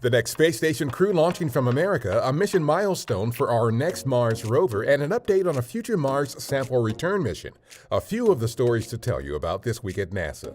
The next space station crew launching from America, a mission milestone for our next Mars rover, and an update on a future Mars sample return mission. A few of the stories to tell you about this week at NASA.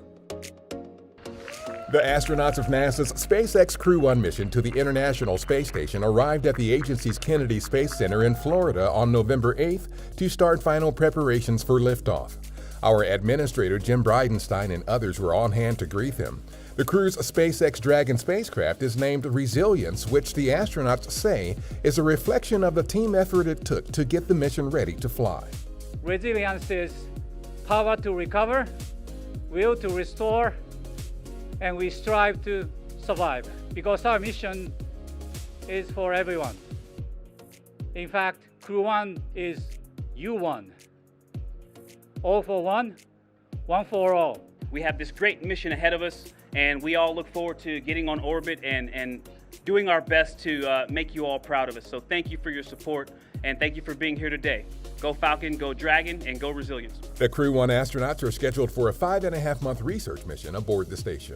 The astronauts of NASA's SpaceX Crew 1 mission to the International Space Station arrived at the agency's Kennedy Space Center in Florida on November 8th to start final preparations for liftoff. Our administrator, Jim Bridenstine, and others were on hand to greet them. The crew's SpaceX Dragon spacecraft is named Resilience, which the astronauts say is a reflection of the team effort it took to get the mission ready to fly. Resilience is power to recover, will to restore, and we strive to survive, because our mission is for everyone. In fact, Crew 1 is U1. All for one, one for all. We have this great mission ahead of us, and we all look forward to getting on orbit and doing our best to make you all proud of us. So thank you for your support, and thank you for being here today. Go Falcon, go Dragon, and go Resilience. The Crew 1 astronauts are scheduled for a 5.5-month research mission aboard the station.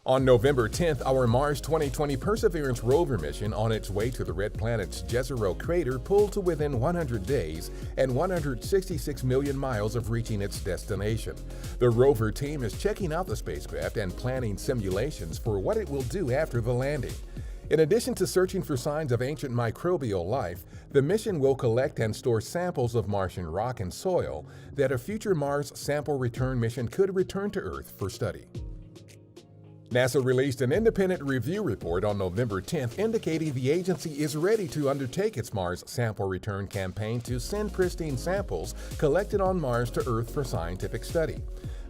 On November 10th, our Mars 2020 Perseverance rover mission on its way to the red planet's Jezero crater pulled to within 100 days and 166 million miles of reaching its destination. The rover team is checking out the spacecraft and planning simulations for what it will do after the landing. In addition to searching for signs of ancient microbial life, the mission will collect and store samples of Martian rock and soil that a future Mars sample return mission could return to Earth for study. NASA released an independent review report on November 10th indicating the agency is ready to undertake its Mars sample return campaign to send pristine samples collected on Mars to Earth for scientific study.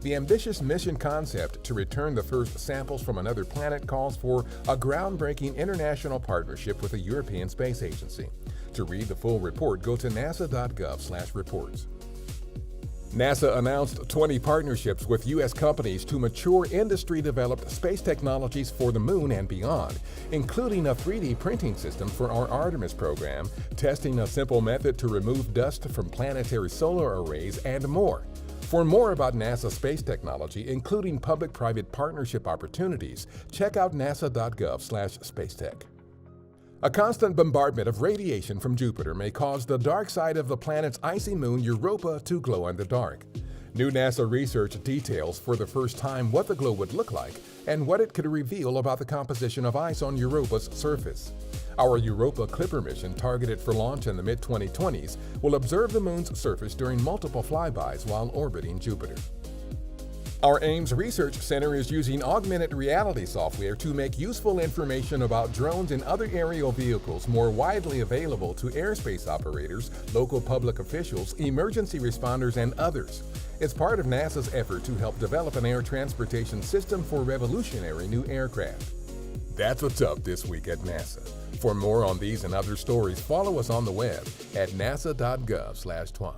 The ambitious mission concept to return the first samples from another planet calls for a groundbreaking international partnership with the European Space Agency. To read the full report, go to nasa.gov/reports. NASA announced 20 partnerships with U.S. companies to mature industry-developed space technologies for the moon and beyond, including a 3D printing system for our Artemis program, testing a simple method to remove dust from planetary solar arrays, and more. For more about NASA space technology, including public-private partnership opportunities, check out nasa.gov/spacetech. A constant bombardment of radiation from Jupiter may cause the dark side of the planet's icy moon Europa to glow in the dark. New NASA research details for the first time what the glow would look like and what it could reveal about the composition of ice on Europa's surface. Our Europa Clipper mission, targeted for launch in the mid-2020s, will observe the moon's surface during multiple flybys while orbiting Jupiter. Our Ames Research Center is using augmented reality software to make useful information about drones and other aerial vehicles more widely available to airspace operators, local public officials, emergency responders, and others. It's part of NASA's effort to help develop an air transportation system for revolutionary new aircraft. That's what's up this week at NASA. For more on these and other stories, follow us on the web at nasa.gov/twan.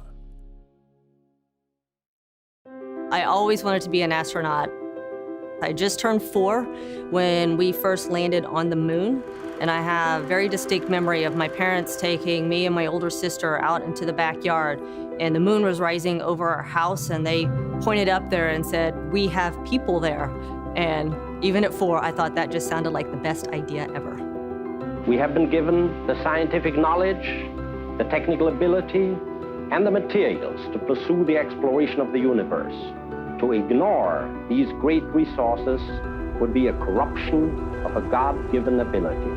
I always wanted to be an astronaut. I just turned 4 when we first landed on the moon, and I have very distinct memory of my parents taking me and my older sister out into the backyard, and the moon was rising over our house, and they pointed up there and said, "We have people there." And even at 4, I thought that just sounded like the best idea ever. We have been given the scientific knowledge, the technical ability, and the materials to pursue the exploration of the universe. To ignore these great resources would be a corruption of a God-given ability.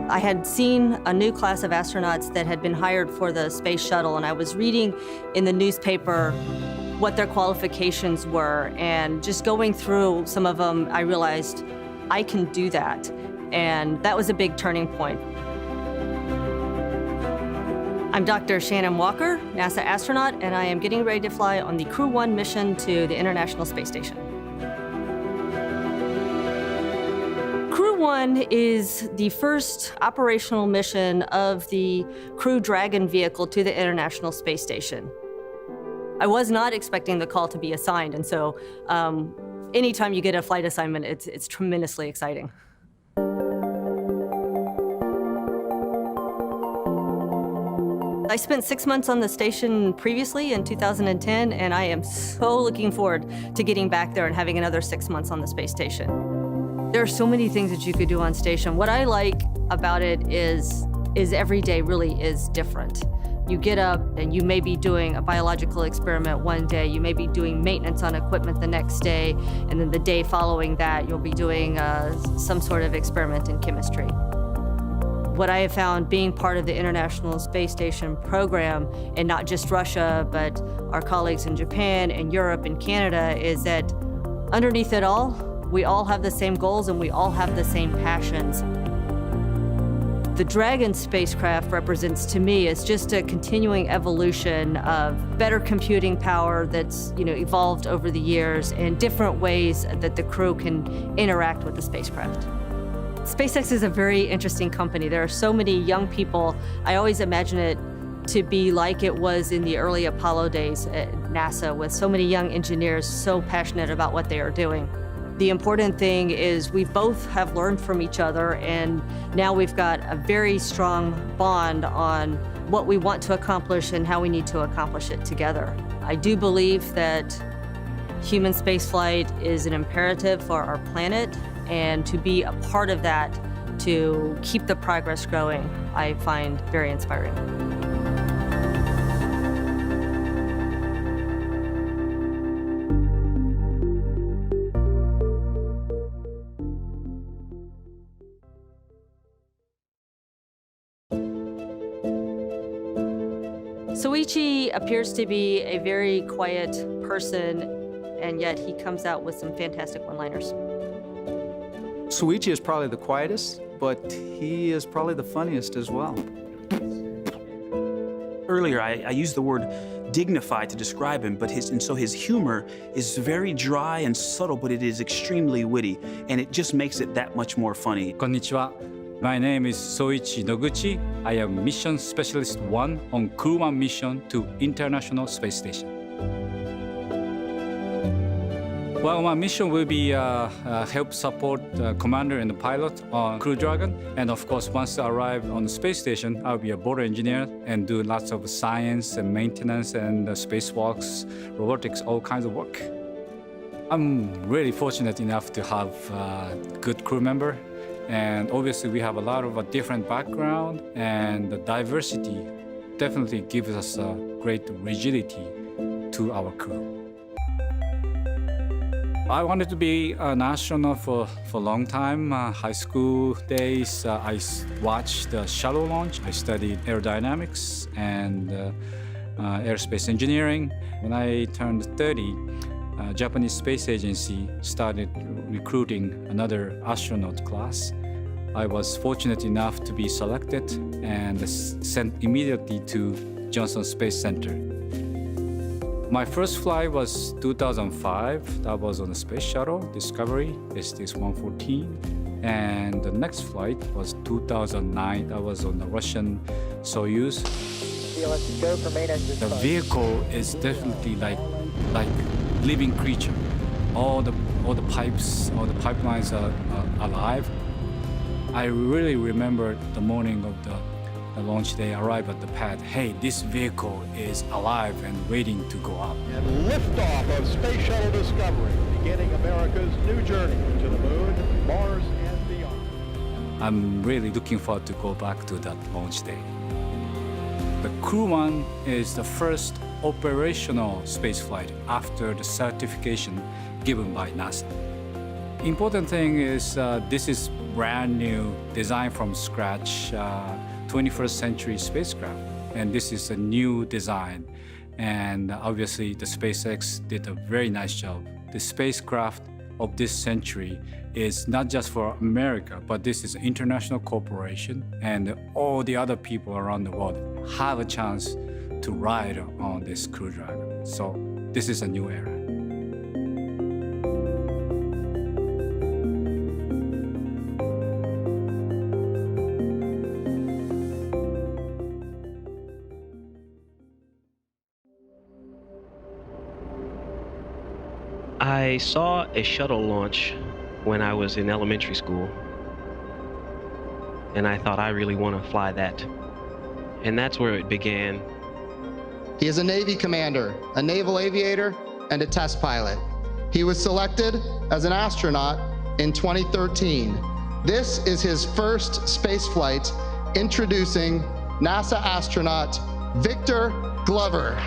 I had seen a new class of astronauts that had been hired for the space shuttle, and I was reading in the newspaper what their qualifications were, and just going through some of them, I realized I can do that, and that was a big turning point. I'm Dr. Shannon Walker, NASA astronaut, and I am getting ready to fly on the Crew 1 mission to the International Space Station. Crew 1 is the first operational mission of the Crew Dragon vehicle to the International Space Station. I was not expecting the call to be assigned, and so anytime you get a flight assignment, it's tremendously exciting. I spent 6 months on the station previously in 2010, and I am so looking forward to getting back there and having another 6 months on the space station. There are so many things that you could do on station. What I like about it is every day really is different. You get up and you may be doing a biological experiment one day, you may be doing maintenance on equipment the next day, and then the day following that, you'll be doing some sort of experiment in chemistry. What I have found being part of the International Space Station program, and not just Russia, but our colleagues in Japan and Europe and Canada, is that underneath it all, we all have the same goals and we all have the same passions. The Dragon spacecraft represents to me is just a continuing evolution of better computing power that's evolved over the years and different ways that the crew can interact with the spacecraft. SpaceX is a very interesting company. There are so many young people. I always imagine it to be like it was in the early Apollo days at NASA, with so many young engineers so passionate about what they are doing. The important thing is we both have learned from each other, and now we've got a very strong bond on what we want to accomplish and how we need to accomplish it together. I do believe that human spaceflight is an imperative for our planet, and to be a part of that, to keep the progress growing, I find very inspiring. Soichi appears to be a very quiet person, and yet he comes out with some fantastic one-liners. Soichi is probably the quietest, but he is probably the funniest as well. Earlier, I used the word dignified to describe him, but his humor is very dry and subtle, but it is extremely witty, and it just makes it that much more funny. Konnichiwa. My name is Soichi Noguchi. I am Mission Specialist 1 on Crew 1 mission to International Space Station. Well, my mission will be help support commander and the pilot on Crew Dragon. And of course, once I arrive on the space station, I'll be a board engineer and do lots of science and maintenance and spacewalks, robotics, all kinds of work. I'm really fortunate enough to have a good crew member. And obviously, we have a lot of a different background, and the diversity definitely gives us a great rigidity to our crew. I wanted to be an astronaut for a long time. High school days, I watched the shuttle launch. I studied aerodynamics and aerospace engineering. When I turned 30, Japanese Space Agency started recruiting another astronaut class. I was fortunate enough to be selected and sent immediately to Johnson Space Center. My first flight was 2005. That was on the Space Shuttle Discovery, STS-114. And the next flight was 2009. That was on the Russian Soyuz. The vehicle is definitely like living creature. All the pipes, all the pipelines are alive. I really remember the morning of the launch day. I arrived at the pad. Hey, this vehicle is alive and waiting to go up. And liftoff of Space Shuttle Discovery, beginning America's new journey to the moon, Mars, and beyond. I'm really looking forward to go back to that launch day. The Crew 1 is the first operational spaceflight after the certification given by NASA. Important thing is this is brand new, designed from scratch, 21st century spacecraft. And this is a new design. And obviously the SpaceX did a very nice job. The spacecraft of this century is not just for America, but this is an international corporation, and all the other people around the world have a chance to ride on this Crew Dragon. So this is a new era. I saw a shuttle launch when I was in elementary school, and I thought I really want to fly that. And that's where it began. He is a Navy commander, a naval aviator, and a test pilot. He was selected as an astronaut in 2013. This is his first space flight. Introducing NASA astronaut Victor Glover.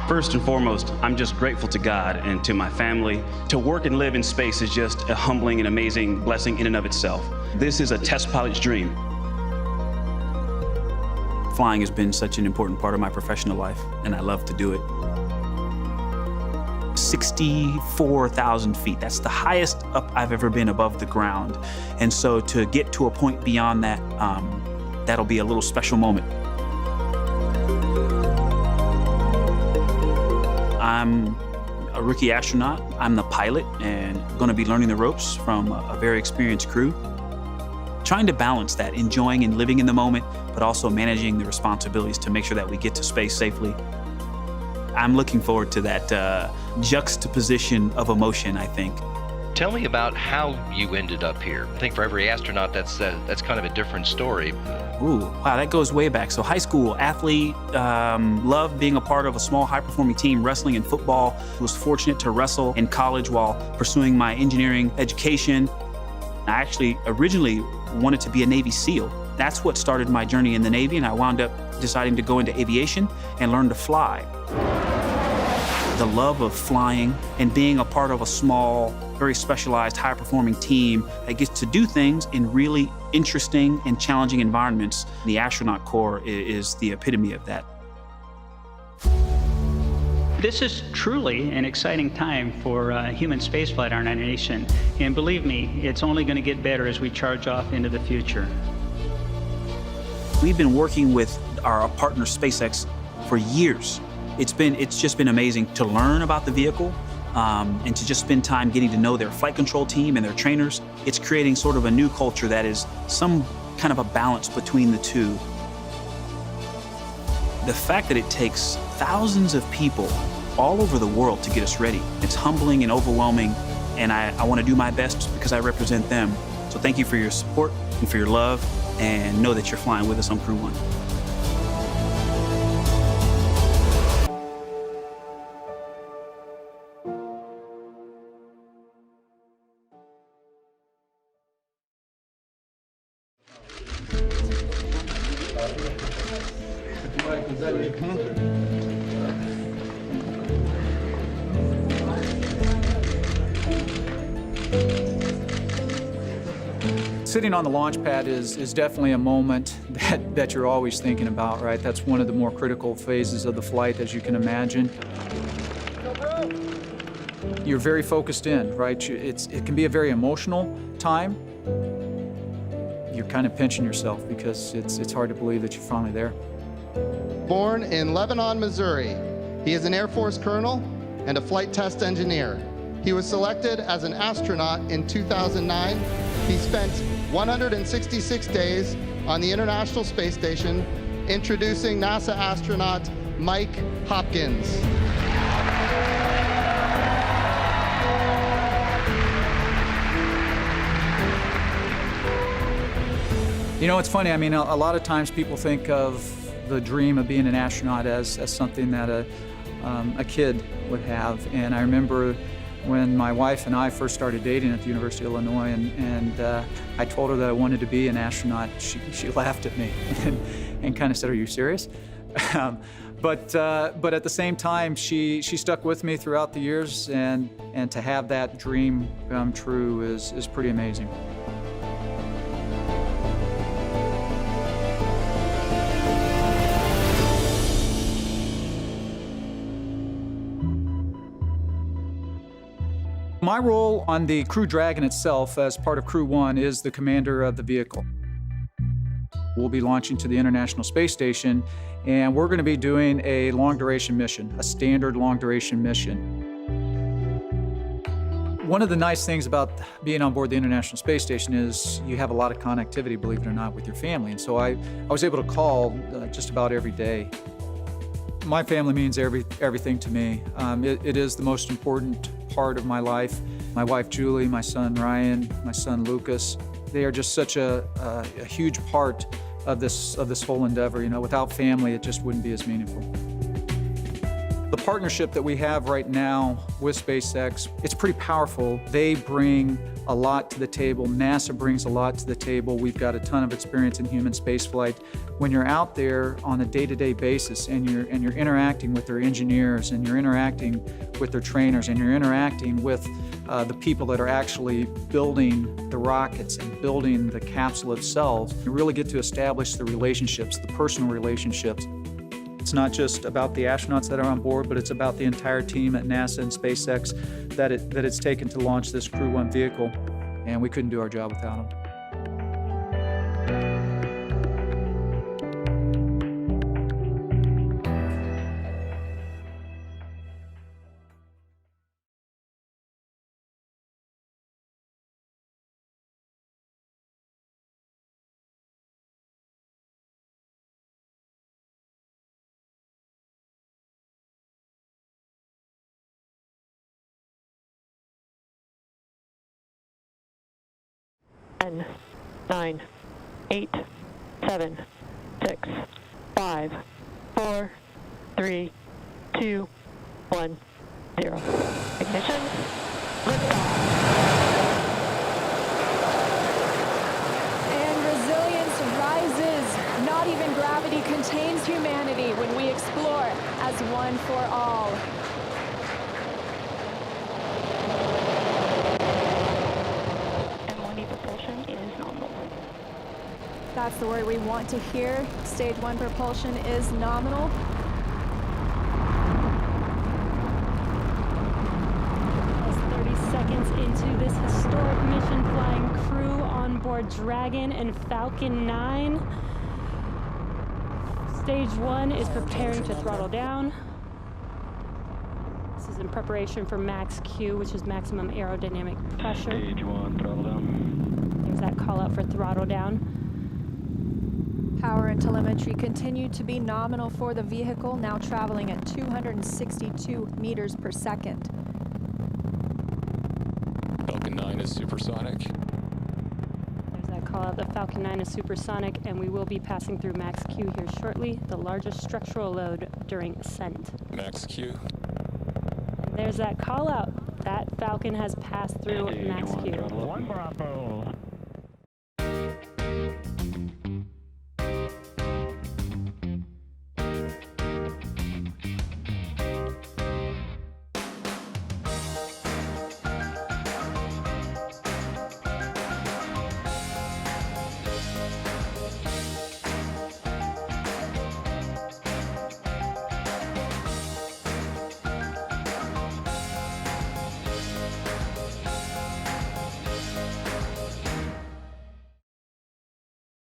First and foremost, I'm just grateful to God and to my family. To work and live in space is just a humbling and amazing blessing in and of itself. This is a test pilot's dream. Flying has been such an important part of my professional life, and I love to do it. 64,000 feet, that's the highest up I've ever been above the ground. And so to get to a point beyond that, that'll be a little special moment. I'm a rookie astronaut. I'm the pilot and going to be learning the ropes from a very experienced crew. Trying to balance that, enjoying and living in the moment, but also managing the responsibilities to make sure that we get to space safely. I'm looking forward to that juxtaposition of emotion, I think. Tell me about how you ended up here. I think for every astronaut, that's kind of a different story. Ooh, wow, that goes way back. So high school athlete, loved being a part of a small high-performing team, wrestling and football. Was fortunate to wrestle in college while pursuing my engineering education. I actually originally wanted to be a Navy SEAL. That's what started my journey in the Navy, and I wound up deciding to go into aviation and learn to fly. The love of flying and being a part of a small, very specialized, high-performing team that gets to do things in really interesting and challenging environments. The astronaut corps is the epitome of that. This is truly an exciting time for human spaceflight in our nation, and believe me, it's only going to get better as we charge off into the future. We've been working with our partner SpaceX for years. It's just been amazing to learn about the vehicle and to just spend time getting to know their flight control team and their trainers. It's creating sort of a new culture that is some kind of a balance between the two. The fact that it takes thousands of people all over the world to get us ready, it's humbling and overwhelming, and I want to do my best because I represent them. So thank you for your support and for your love, and know that you're flying with us on Crew One. Sitting on the launch pad is definitely a moment that you're always thinking about, right? That's one of the more critical phases of the flight, as you can imagine. You're very focused in, right? It can be a very emotional time. You're kind of pinching yourself because it's hard to believe that you're finally there. Born in Lebanon, Missouri, he is an Air Force colonel and a flight test engineer. He was selected as an astronaut in 2009. He spent 166 days on the International Space Station, introducing NASA astronaut Mike Hopkins. You know, it's funny, I mean, a lot of times people think of the dream of being an astronaut as something that a kid would have. And I remember when my wife and I first started dating at the University of Illinois, and I told her that I wanted to be an astronaut, she laughed at me and kind of said, "Are you serious?" But at the same time, she stuck with me throughout the years, and to have that dream come true is pretty amazing. My role on the Crew Dragon itself, as part of Crew One, is the commander of the vehicle. We'll be launching to the International Space Station, and we're going to be doing a long-duration mission, a standard long-duration mission. One of the nice things about being on board the International Space Station is you have a lot of connectivity, believe it or not, with your family. And so I was able to call just about every day. My family means everything to me. It is the most important part of my life. My wife, Julie, my son, Ryan, my son, Lucas. They are just such a huge part of this whole endeavor. You know, without family, it just wouldn't be as meaningful. The partnership that we have right now with SpaceX, it's pretty powerful. They bring a lot to the table. NASA brings a lot to the table. We've got a ton of experience in human spaceflight. When you're out there on a day-to-day basis and you're interacting with their engineers and you're interacting with their trainers and you're interacting with the people that are actually building the rockets and building the capsule itself, you really get to establish the relationships, the personal relationships. It's not just about the astronauts that are on board, but it's about the entire team at NASA and SpaceX that it's taken to launch this Crew 1 vehicle, and we couldn't do our job without them. Ten, 9, 8, 7, 6, 5, 4, 3, 2, 1, 0. Ignition. Liftoff. And resilience rises. Not even gravity contains humanity when we explore as one for all. That's the word we want to hear. Stage 1 propulsion is nominal. Almost 30 seconds into this historic mission, flying crew on board Dragon and Falcon 9. Stage 1 is preparing to throttle down. This is in preparation for max Q, which is maximum aerodynamic pressure. Stage 1, throttle down. There's that call out for throttle down. Power and telemetry continue to be nominal for the vehicle, now traveling at 262 meters per second. Falcon 9 is supersonic. There's that call out. The Falcon 9 is supersonic, and we will be passing through max Q here shortly, the largest structural load during ascent. Max Q. And there's that call out. That Falcon has passed through max Q. 1 Bravo.